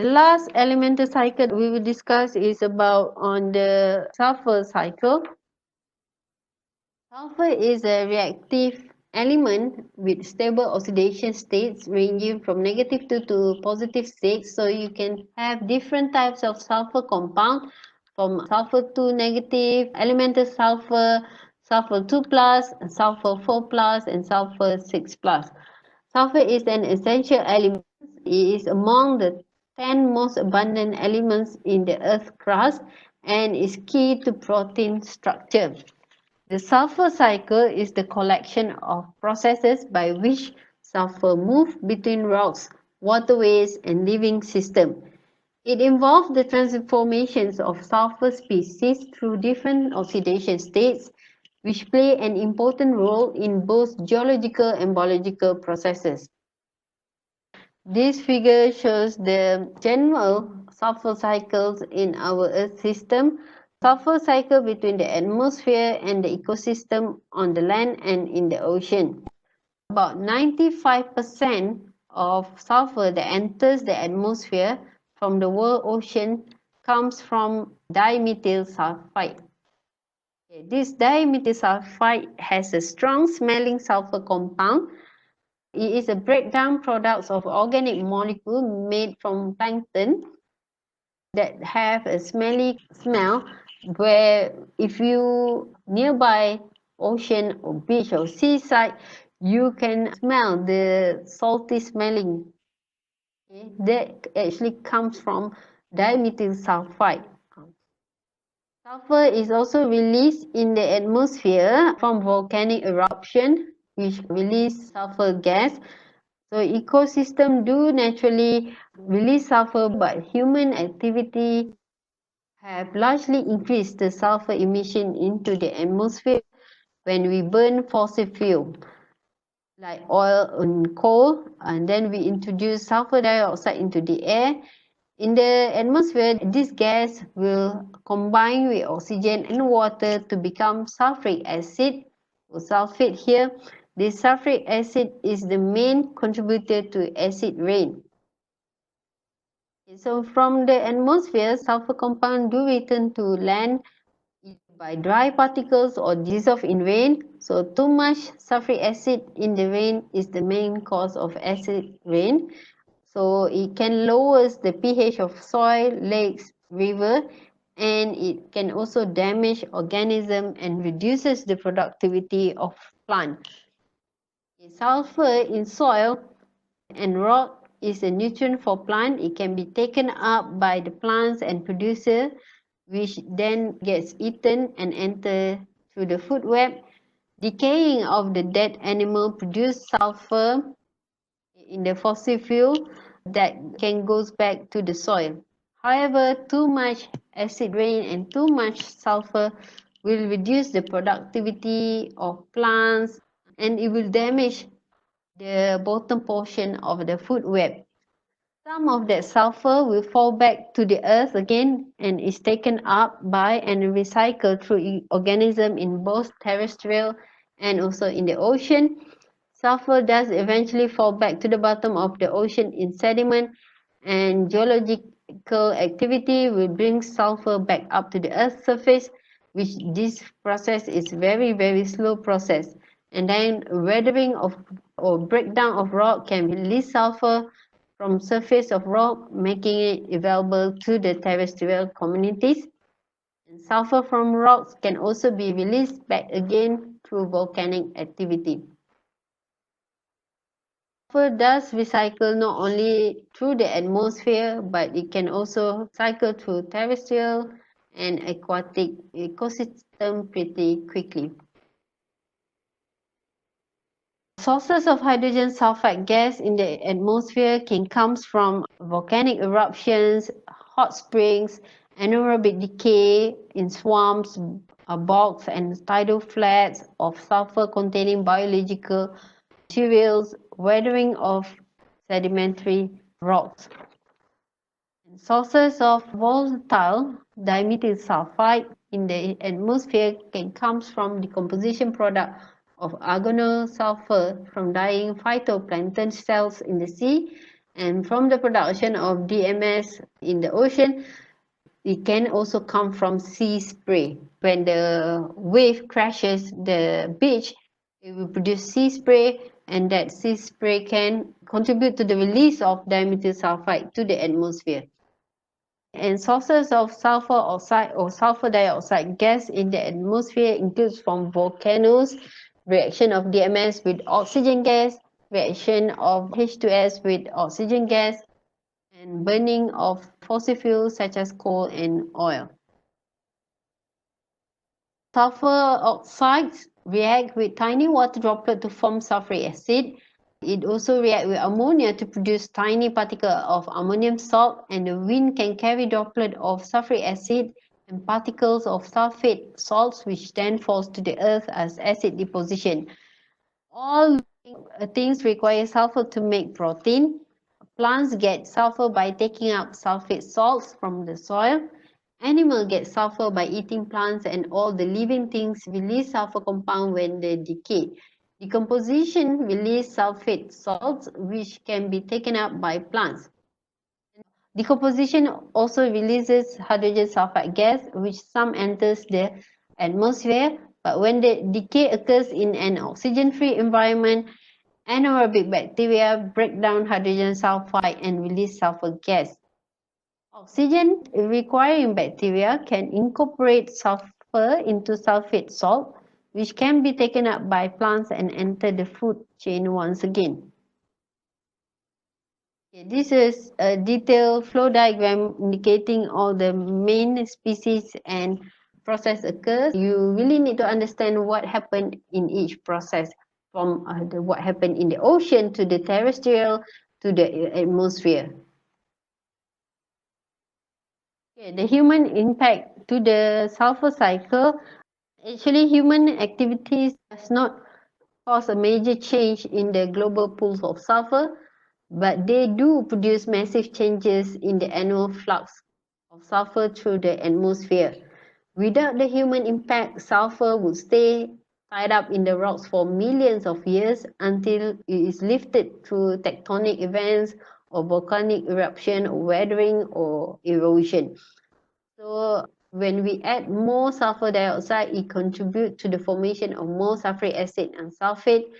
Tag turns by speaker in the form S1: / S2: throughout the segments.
S1: The last elemental cycle we will discuss is about on the sulfur cycle. Sulfur is a reactive element with stable oxidation states ranging from -2 to +6. So you can have different types of sulfur compound from sulfur 2 negative, elemental sulfur, sulfur 2 plus, sulfur 4 plus, and sulfur 6 plus. Sulfur is an essential element. It is among the 10 most abundant elements in the Earth's crust and is key to protein structure. The sulfur cycle is the collection of processes by which sulfur moves between rocks, waterways, and living systems. It involves the transformations of sulfur species through different oxidation states, which play an important role in both geological and biological processes. This figure shows the general sulfur cycles in our Earth system. Sulfur cycle between the atmosphere and the ecosystem on the land and in the ocean. About 95% of sulfur that enters the atmosphere from the world ocean comes from dimethyl sulfide. This dimethyl sulfide has a strong smelling sulfur compound. It is a breakdown product of organic molecule made from plankton that have a smelly smell, where if you nearby ocean or beach or seaside, you can smell the salty smelling. That actually comes from dimethyl sulfide. Sulfur is also released in the atmosphere from volcanic eruption, which release sulfur gas. So ecosystems do naturally release sulfur, but human activity have largely increased the sulfur emission into the atmosphere when we burn fossil fuel like oil and coal, and then we introduce sulfur dioxide into the air. In the atmosphere, this gas will combine with oxygen and water to become sulfuric acid or sulfate here. This sulfuric acid is the main contributor to acid rain. So from the atmosphere, sulfur compound do return to land by dry particles or dissolve in rain. So too much sulfuric acid in the rain is the main cause of acid rain. So it can lower the pH of soil, lakes, river, and it can also damage organism and reduces the productivity of plant. Sulfur in soil and rock is a nutrient for plant. It can be taken up by the plants and producer, which then gets eaten and enter through the food web. Decaying of the dead animal produce sulfur in the fossil fuel that can goes back to the soil. However, too much acid rain and too much sulfur will reduce the productivity of plants and it will damage the bottom portion of the food web. Some of that sulfur will fall back to the earth again and is taken up by and recycled through organisms in both terrestrial and also in the ocean. Sulfur does eventually fall back to the bottom of the ocean in sediment, and geological activity will bring sulfur back up to the earth's surface, which this process is very slow process. And then weathering of or breakdown of rock can release sulfur from surface of rock, making it available to the terrestrial communities. And sulfur from rocks can also be released back again through volcanic activity. Sulfur does recycle not only through the atmosphere, but it can also cycle through terrestrial and aquatic ecosystem pretty quickly. Sources of hydrogen sulfide gas in the atmosphere can come from volcanic eruptions, hot springs, anaerobic decay in swamps, bogs, and tidal flats of sulfur-containing biological materials, weathering of sedimentary rocks. Sources of volatile dimethyl sulfide in the atmosphere can come from decomposition product of organosulfur from dying phytoplankton cells in the sea, And from the production of DMS in the ocean, it can also come from sea spray. When the wave crashes the beach, it will produce sea spray, and that sea spray can contribute to the release of dimethyl sulfide to the atmosphere. And sources of sulfur oxide or sulfur dioxide gas in the atmosphere includes from volcanoes, reaction of DMS with oxygen gas, reaction of H2S with oxygen gas, and burning of fossil fuels such as coal and oil. Sulfur oxides react with tiny water droplets to form sulfuric acid. It also reacts with ammonia to produce tiny particles of ammonium salt, and the wind can carry droplets of sulfuric acid and particles of sulfate salts, which then falls to the earth as acid deposition. All things require sulfur to make protein. Plants get sulfur by taking up sulfate salts from the soil. Animals get sulfur by eating plants, and all the living things release sulfur compound when they decay. Decomposition releases sulfate salts, which can be taken up by plants. Decomposition also releases hydrogen sulfide gas, which some enters the atmosphere, but when the decay occurs in an oxygen-free environment, anaerobic bacteria break down hydrogen sulfide and release sulfur gas. Oxygen requiring bacteria can incorporate sulfur into sulfate salt, which can be taken up by plants and enter the food chain once again. This is a detailed flow diagram indicating all the main species and process occurs. You really need to understand what happened in each process, from what happened in the ocean to the terrestrial to the atmosphere. The human impact to the sulfur cycle. Actually, human activities does not cause a major change in the global pools of sulfur, but they do produce massive changes in the annual flux of sulfur through the atmosphere. Without the human impact, sulfur would stay tied up in the rocks for millions of years until it is lifted through tectonic events or volcanic eruption or weathering or erosion. So when we add more sulfur dioxide, it contributes to the formation of more sulfuric acid and sulfate.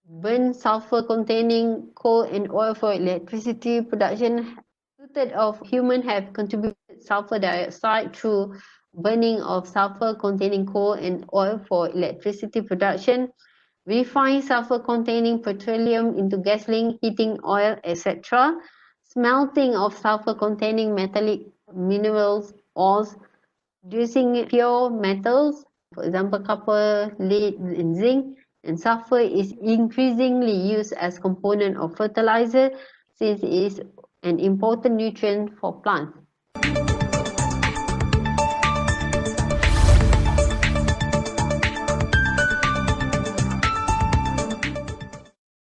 S1: Burn sulfur containing coal and oil for electricity production. 2/3 of humans have contributed sulfur dioxide through burning of sulfur containing coal and oil for electricity production. Refine sulfur containing petroleum into gasoline, heating oil, etc. Smelting of sulfur containing metallic minerals, ores, producing pure metals, for example, copper, lead, and zinc. And sulfur is increasingly used as component of fertilizer since it is an important nutrient for plants.